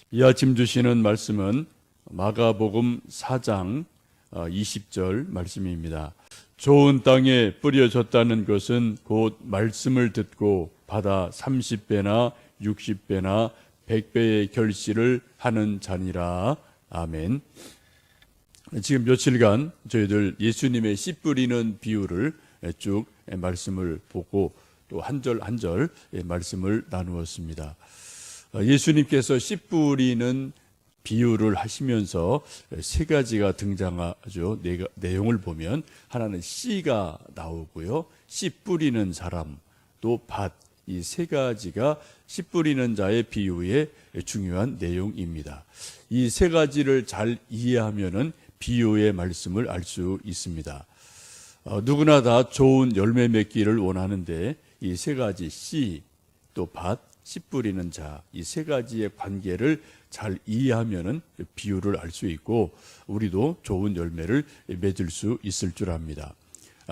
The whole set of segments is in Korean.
이 아침 주시는 말씀은 마가복음 4장 20절 말씀입니다. 좋은 땅에 뿌려졌다는 것은 곧 말씀을 듣고 받아 30배나 60배나 100배의 결실을 하는 자니라. 아멘. 지금 며칠간 저희들 예수님의 씨 뿌리는 비유를 쭉 말씀을 보고 또 한 절 한 절 말씀을 나누었습니다. 예수님께서 씨 뿌리는 비유를 하시면서 세 가지가 등장하죠. 내용을 보면 하나는 씨가 나오고요, 씨 뿌리는 사람, 또 밭, 이 세 가지가 씨 뿌리는 자의 비유의 중요한 내용입니다. 이 세 가지를 잘 이해하면은 비유의 말씀을 알 수 있습니다. 누구나 다 좋은 열매 맺기를 원하는데 이 세 가지 씨, 또 밭, 씨 뿌리는 자, 이 세 가지의 관계를 잘 이해하면은 비유를 알 수 있고 우리도 좋은 열매를 맺을 수 있을 줄 압니다.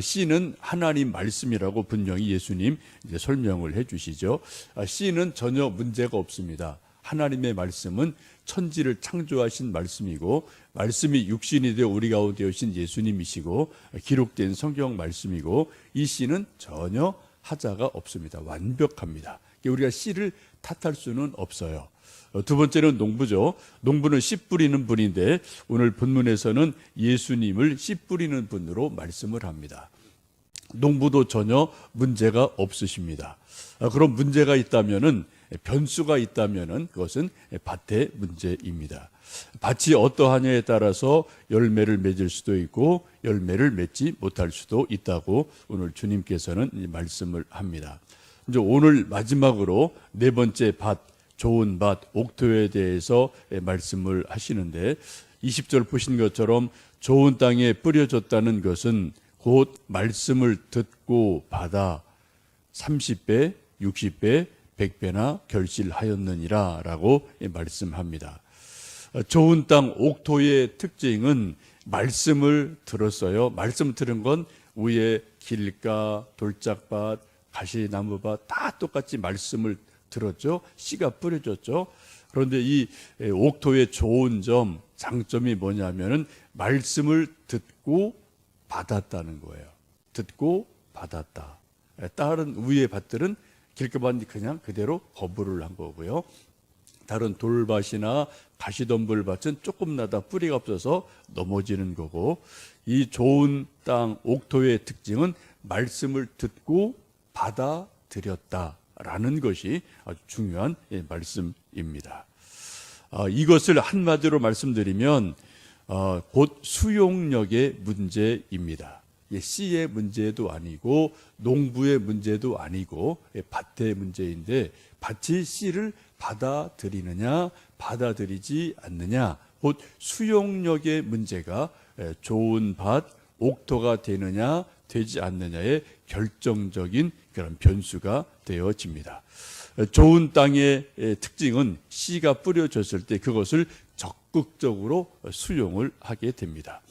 씨는 하나님 말씀이라고 분명히 예수님 이제 설명을 해 주시죠. 씨는 전혀 문제가 없습니다. 하나님의 말씀은 천지를 창조하신 말씀이고 말씀이 육신이 되어 우리 가운데 오신 예수님이시고 기록된 성경 말씀이고 이 씨는 전혀 하자가 없습니다. 완벽합니다. 우리가 씨를 탓할 수는 없어요. 두 번째는 농부죠. 농부는 씨 뿌리는 분인데 오늘 본문에서는 예수님을 씨 뿌리는 분으로 말씀을 합니다. 농부도 전혀 문제가 없으십니다. 그럼 문제가 있다면은, 변수가 있다면은 그것은 밭의 문제입니다. 밭이 어떠하냐에 따라서 열매를 맺을 수도 있고 열매를 맺지 못할 수도 있다고 오늘 주님께서는 말씀을 합니다. 이제 오늘 마지막으로 네 번째 밭, 좋은 밭, 옥토에 대해서 말씀을 하시는데 20절 보신 것처럼 좋은 땅에 뿌려졌다는 것은 곧 말씀을 듣고 받아 30배, 60배, 100배나 결실하였느니라 라고 말씀합니다. 좋은 땅 옥토의 특징은 말씀을 들었어요. 말씀 들은 건 위에 길가, 돌짝밭, 가시나무밭 다 똑같이 말씀을 들었죠. 씨가 뿌려졌죠. 그런데 이 옥토의 좋은 점, 장점이 뭐냐면은 말씀을 듣고 받았다는 거예요. 듣고 받았다. 다른 위의 밭들은 길가밭이 그냥 그대로 거부를 한 거고요. 다른 돌밭이나 가시덤불밭은 조금나다 뿌리가 없어서 넘어지는 거고, 이 좋은 땅 옥토의 특징은 말씀을 듣고 받아들였다라는 것이 아주 중요한 말씀입니다. 이것을 한마디로 말씀드리면 곧 수용력의 문제입니다. 씨의 문제도 아니고 농부의 문제도 아니고 밭의 문제인데 밭이 씨를 받아들이느냐 받아들이지 않느냐, 곧 수용력의 문제가 좋은 밭, 옥토가 되느냐 되지 않느냐의 결정적인 그런 변수가 되어집니다. 좋은 땅의 특징은 씨가 뿌려졌을 때 그것을 적극적으로 수용을 하게 됩니다.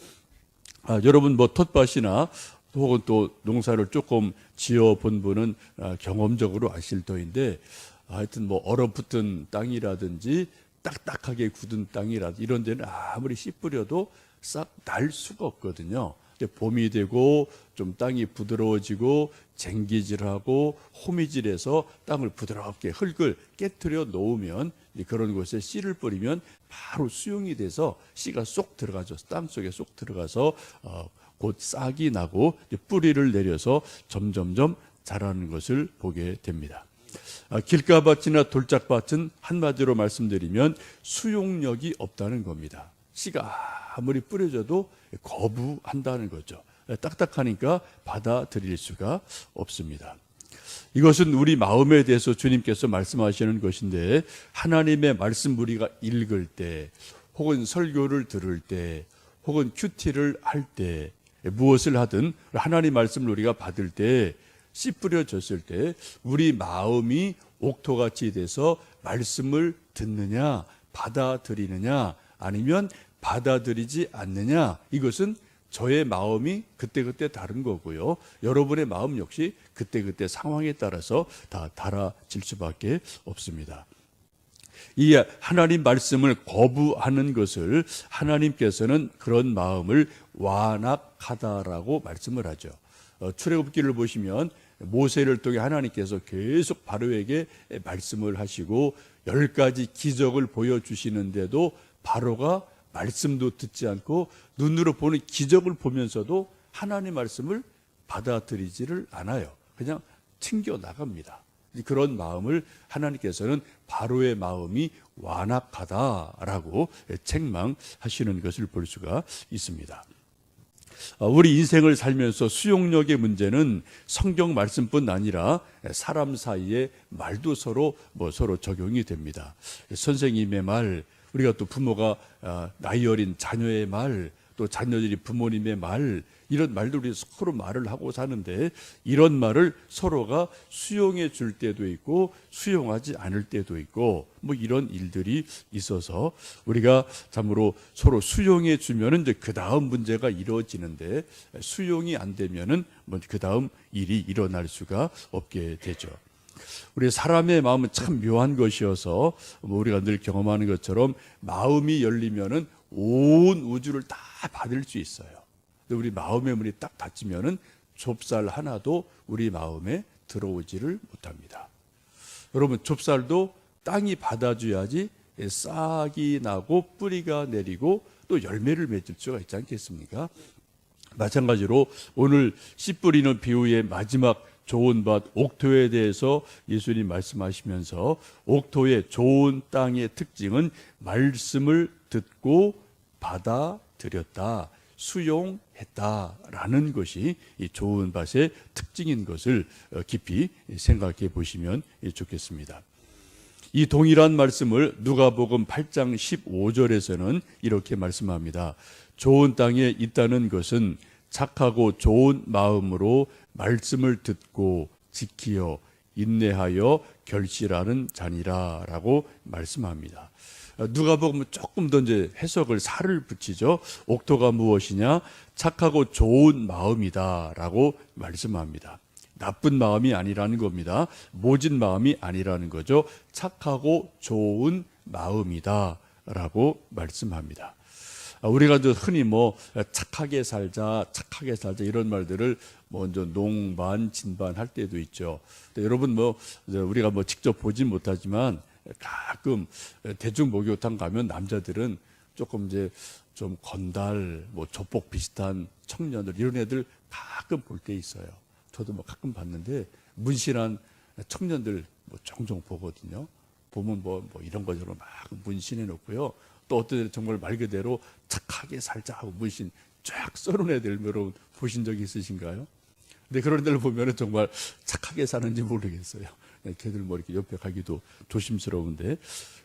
여러분 텃밭이나 혹은 또 농사를 조금 지어 본 분은 경험적으로 아실 터인데, 하여튼 얼어붙은 땅이라든지 딱딱하게 굳은 땅이라든지 이런 데는 아무리 씨 뿌려도 싹 날 수가 없거든요. 봄이 되고 좀 땅이 부드러워지고 쟁기질하고 호미질해서 땅을 부드럽게 흙을 깨트려 놓으면 그런 곳에 씨를 뿌리면 바로 수용이 돼서 씨가 쏙 들어가죠. 땅 속에 쏙 들어가서 곧 싹이 나고 뿌리를 내려서 점점점 자라는 것을 보게 됩니다. 길가밭이나 돌짝밭은 한마디로 말씀드리면 수용력이 없다는 겁니다. 씨가 아무리 뿌려져도 거부한다는 거죠. 딱딱하니까 받아들일 수가 없습니다. 이것은 우리 마음에 대해서 주님께서 말씀하시는 것인데, 하나님의 말씀 우리가 읽을 때 혹은 설교를 들을 때 혹은 큐티를 할 때 무엇을 하든 하나님 말씀을 우리가 받을 때 씨 뿌려졌을 때 우리 마음이 옥토같이 돼서 말씀을 듣느냐 받아들이느냐 아니면 받아들이지 않느냐, 이것은 저의 마음이 그때그때 다른 거고요. 여러분의 마음 역시 그때그때 상황에 따라서 다 달라질 수밖에 없습니다. 이 하나님 말씀을 거부하는 것을 하나님께서는 그런 마음을 완악하다라고 말씀을 하죠. 출애굽기를 보시면 모세를 통해 하나님께서 계속 바로에게 말씀을 하시고 10가지 기적을 보여주시는데도 바로가 말씀도 듣지 않고 눈으로 보는 기적을 보면서도 하나님의 말씀을 받아들이지를 않아요. 그냥 튕겨 나갑니다. 그런 마음을 하나님께서는 바로의 마음이 완악하다라고 책망하시는 것을 볼 수가 있습니다. 우리 인생을 살면서 수용력의 문제는 성경 말씀뿐 아니라 사람 사이의 말도 서로 적용이 됩니다. 선생님의 말, 우리가 또 부모가 나이 어린 자녀의 말, 또 자녀들이 부모님의 말, 이런 말들이 서로 말을 하고 사는데 이런 말을 서로가 수용해 줄 때도 있고 수용하지 않을 때도 있고 이런 일들이 있어서 우리가 참으로 서로 수용해 주면은 이제 그 다음 문제가 이루어지는데 수용이 안 되면은 그 다음 일이 일어날 수가 없게 되죠. 우리 사람의 마음은 참 묘한 것이어서 우리가 늘 경험하는 것처럼 마음이 열리면은 온 우주를 다 받을 수 있어요. 근데 우리 마음의 문이 딱 닫히면은 좁쌀 하나도 우리 마음에 들어오지를 못합니다. 여러분, 좁쌀도 땅이 받아줘야지 싹이 나고 뿌리가 내리고 또 열매를 맺을 수가 있지 않겠습니까? 마찬가지로 오늘 씨 뿌리는 비유의 마지막 좋은 밭 옥토에 대해서 예수님 말씀하시면서 옥토의 좋은 땅의 특징은 말씀을 듣고 받아들였다, 수용했다라는 것이 이 좋은 밭의 특징인 것을 깊이 생각해 보시면 좋겠습니다. 이 동일한 말씀을 누가복음 8장 15절에서는 이렇게 말씀합니다. 좋은 땅에 있다는 것은 착하고 좋은 마음으로 말씀을 듣고 지키어 인내하여 결실하는 자니라라고 말씀합니다. 누가복음은 조금 더 이제 해석을 살을 붙이죠. 옥토가 무엇이냐? 착하고 좋은 마음이다라고 말씀합니다. 나쁜 마음이 아니라는 겁니다. 모진 마음이 아니라는 거죠. 착하고 좋은 마음이다라고 말씀합니다. 우리가 흔히 착하게 살자 이런 말들을 먼저 농반 진반 할 때도 있죠. 여러분 우리가 직접 보진 못하지만 가끔 대중 목욕탕 가면 남자들은 조금 이제 좀 건달 조폭 비슷한 청년들 이런 애들 가끔 볼 때 있어요. 저도 가끔 봤는데 문신한 청년들 종종 보거든요. 보면 이런 거 저런 막 문신해 놓고요. 또 어떤 애들 정말 말 그대로 착하게 살자 하고 문신 쫙 써놓은 애들 여러분 보신 적이 있으신가요? 근데 그런 애들 보면은 정말 착하게 사는지 모르겠어요. 걔들 이렇게 옆에 가기도 조심스러운데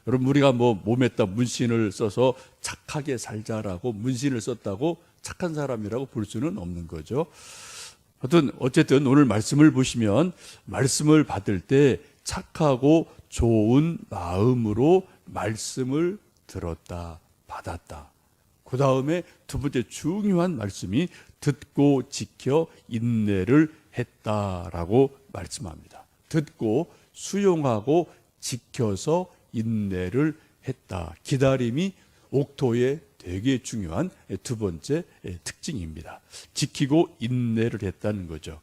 여러분 우리가 몸에다 문신을 써서 착하게 살자라고 문신을 썼다고 착한 사람이라고 볼 수는 없는 거죠. 어쨌든 오늘 말씀을 보시면 말씀을 받을 때 착하고 좋은 마음으로 말씀을 들었다, 받았다. 그 다음에 두 번째 중요한 말씀이 듣고 지켜 인내를 했다라고 말씀합니다. 듣고 수용하고 지켜서 인내를 했다. 기다림이 옥토의 되게 중요한 두 번째 특징입니다. 지키고 인내를 했다는 거죠.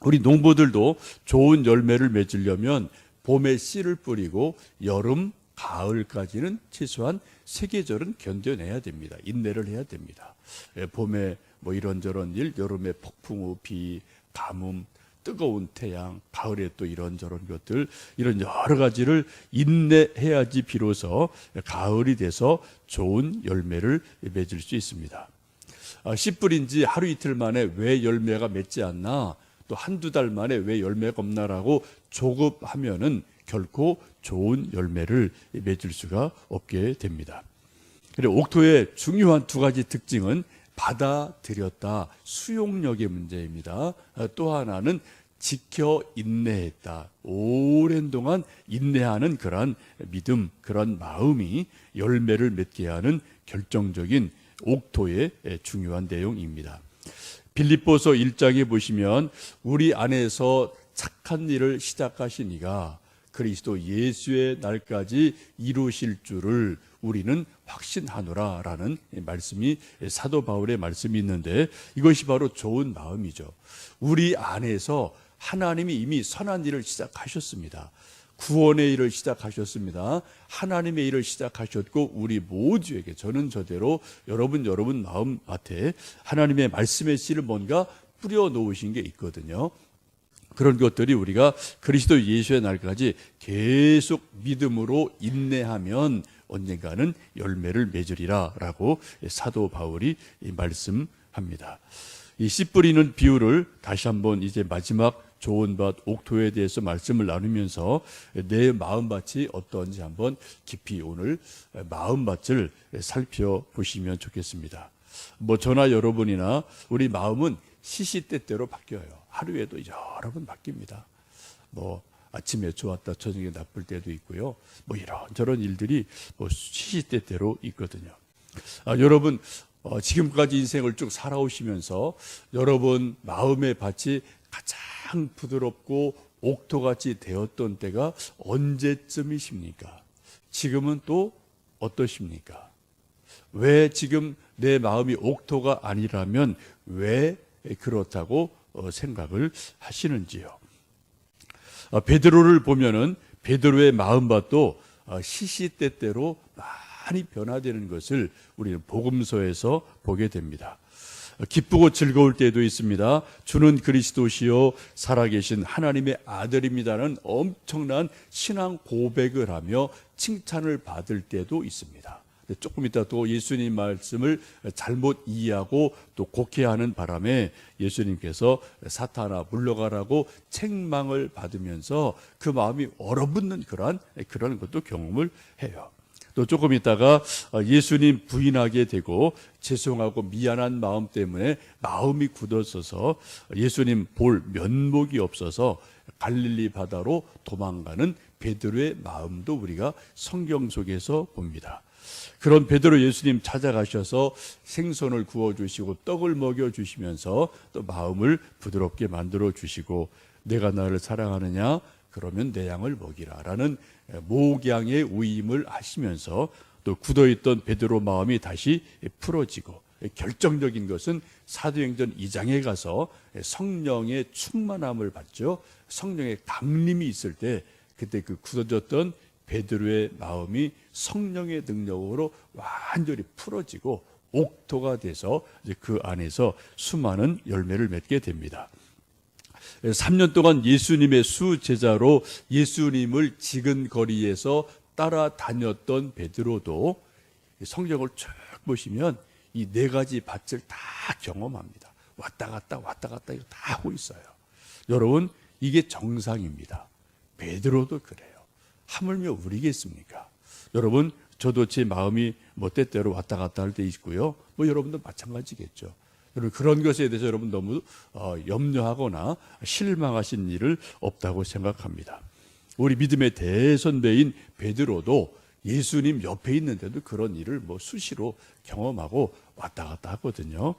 우리 농부들도 좋은 열매를 맺으려면 봄에 씨를 뿌리고 여름, 가을까지는 최소한 3계절은 견뎌내야 됩니다. 인내를 해야 됩니다. 봄에 이런저런 일, 여름에 폭풍우, 비, 가뭄, 뜨거운 태양, 가을에 또 이런저런 것들, 이런 여러 가지를 인내해야지 비로소 가을이 돼서 좋은 열매를 맺을 수 있습니다. 씨 뿌린 지 하루 이틀 만에 왜 열매가 맺지 않나, 또 한두 달 만에 왜 열매가 없나라고 조급하면은 결코 좋은 열매를 맺을 수가 없게 됩니다. 그리고 옥토의 중요한 두 가지 특징은 받아들였다, 수용력의 문제입니다. 또 하나는 지켜 인내했다. 오랜 동안 인내하는 그런 믿음, 그런 마음이 열매를 맺게 하는 결정적인 옥토의 중요한 내용입니다. 빌립보서 1장에 보시면 우리 안에서 착한 일을 시작하신 이가 그리스도 예수의 날까지 이루실 줄을 우리는 확신하노라라는 말씀이 사도 바울의 말씀이 있는데, 이것이 바로 좋은 마음이죠. 우리 안에서 하나님이 이미 선한 일을 시작하셨습니다. 구원의 일을 시작하셨습니다. 하나님의 일을 시작하셨고, 우리 모두에게, 저는 저대로 여러분 마음밭에 하나님의 말씀의 씨를 뭔가 뿌려 놓으신 게 있거든요. 그런 것들이 우리가 그리스도 예수의 날까지 계속 믿음으로 인내하면 언젠가는 열매를 맺으리라 라고 사도 바울이 말씀합니다. 이 씨 뿌리는 비유를 다시 한번 이제 마지막 좋은 밭 옥토에 대해서 말씀을 나누면서 내 마음밭이 어떤지 한번 깊이 오늘 마음밭을 살펴보시면 좋겠습니다. 뭐 저나 여러분이나 우리 마음은 시시때때로 바뀌어요. 하루에도 여러 번 바뀝니다. 뭐 아침에 좋았다 저녁에 나쁠 때도 있고요. 뭐 이런저런 일들이 뭐 시시때때로 있거든요. 여러분 지금까지 인생을 쭉 살아오시면서 여러분 마음의 밭이 가장 부드럽고 옥토같이 되었던 때가 언제쯤이십니까? 지금은 또 어떠십니까? 왜 지금 내 마음이 옥토가 아니라면 왜 그렇다고 생각을 하시는지요? 베드로를 보면은 베드로의 마음밭도 시시때때로 많이 변화되는 것을 우리는 복음서에서 보게 됩니다. 기쁘고 즐거울 때도 있습니다. 주는 그리스도시요 살아계신 하나님의 아들입니다는 엄청난 신앙 고백을 하며 칭찬을 받을 때도 있습니다. 조금 이따 또 예수님 말씀을 잘못 이해하고 또 곡해하는 바람에 예수님께서 사탄아 물러가라고 책망을 받으면서 그 마음이 얼어붙는 그런 것도 경험을 해요. 또 조금 있다가 예수님 부인하게 되고 죄송하고 미안한 마음 때문에 마음이 굳어서서 예수님 볼 면목이 없어서 갈릴리 바다로 도망가는 베드로의 마음도 우리가 성경 속에서 봅니다. 그런 베드로 예수님 찾아가셔서 생선을 구워주시고 떡을 먹여주시면서 또 마음을 부드럽게 만들어주시고 내가 나를 사랑하느냐? 그러면 내 양을 먹이라 라는 목양의 위임을 하시면서 또 굳어있던 베드로 마음이 다시 풀어지고 결정적인 것은 사도행전 2장에 가서 성령의 충만함을 받죠. 성령의 강림이 있을 때 그때 그 굳어졌던 베드로의 마음이 성령의 능력으로 완전히 풀어지고 옥토가 돼서 이제 그 안에서 수많은 열매를 맺게 됩니다. 3년 동안 예수님의 수제자로 예수님을 지근거리에서 따라다녔던 베드로도 성경을 쭉 보시면 이 네 가지 밭을 다 경험합니다. 왔다 갔다 이거 다 하고 있어요. 여러분 이게 정상입니다. 베드로도 그래요. 하물며 우리겠습니까? 여러분 저도 제 마음이 뭐 때때로 왔다 갔다 할 때 있고요. 뭐 여러분도 마찬가지겠죠. 여러분 그런 것에 대해서 여러분 너무 염려하거나 실망하신 일을 없다고 생각합니다. 우리 믿음의 대선배인 베드로도 예수님 옆에 있는데도 그런 일을 뭐 수시로 경험하고 왔다 갔다 하거든요.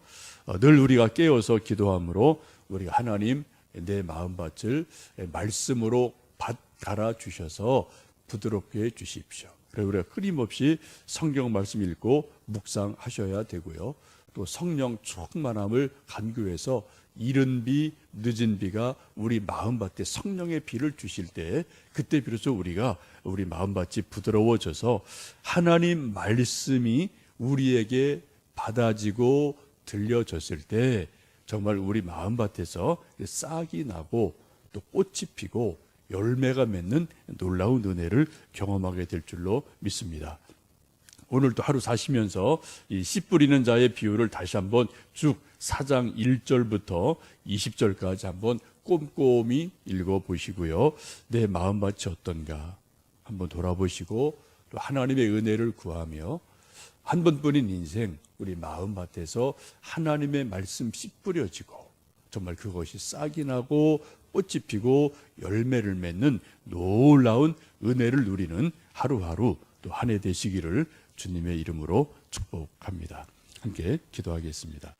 늘 우리가 깨어서 기도함으로 우리가 하나님 내 마음밭을 말씀으로 밭 갈아 주셔서 부드럽게 해 주십시오. 그래서 우리가 끊임없이 성경 말씀 읽고 묵상하셔야 되고요. 또 성령 충만함을 간구해서 이른 비 늦은 비가 우리 마음밭에 성령의 비를 주실 때 그때 비로소 우리가 우리 마음밭이 부드러워져서 하나님 말씀이 우리에게 받아지고 들려졌을 때 정말 우리 마음밭에서 싹이 나고 또 꽃이 피고 열매가 맺는 놀라운 은혜를 경험하게 될 줄로 믿습니다. 오늘도 하루 사시면서 이 씨 뿌리는 자의 비유를 다시 한번 쭉 4장 1절부터 20절까지 한번 꼼꼼히 읽어보시고요. 내 마음밭이 어떤가 한번 돌아보시고 또 하나님의 은혜를 구하며 한 번뿐인 인생 우리 마음밭에서 하나님의 말씀 씨 뿌려지고 정말 그것이 싹이 나고 꽃이 피고 열매를 맺는 놀라운 은혜를 누리는 하루하루 또 한 해 되시기를 주님의 이름으로 축복합니다. 함께 기도하겠습니다.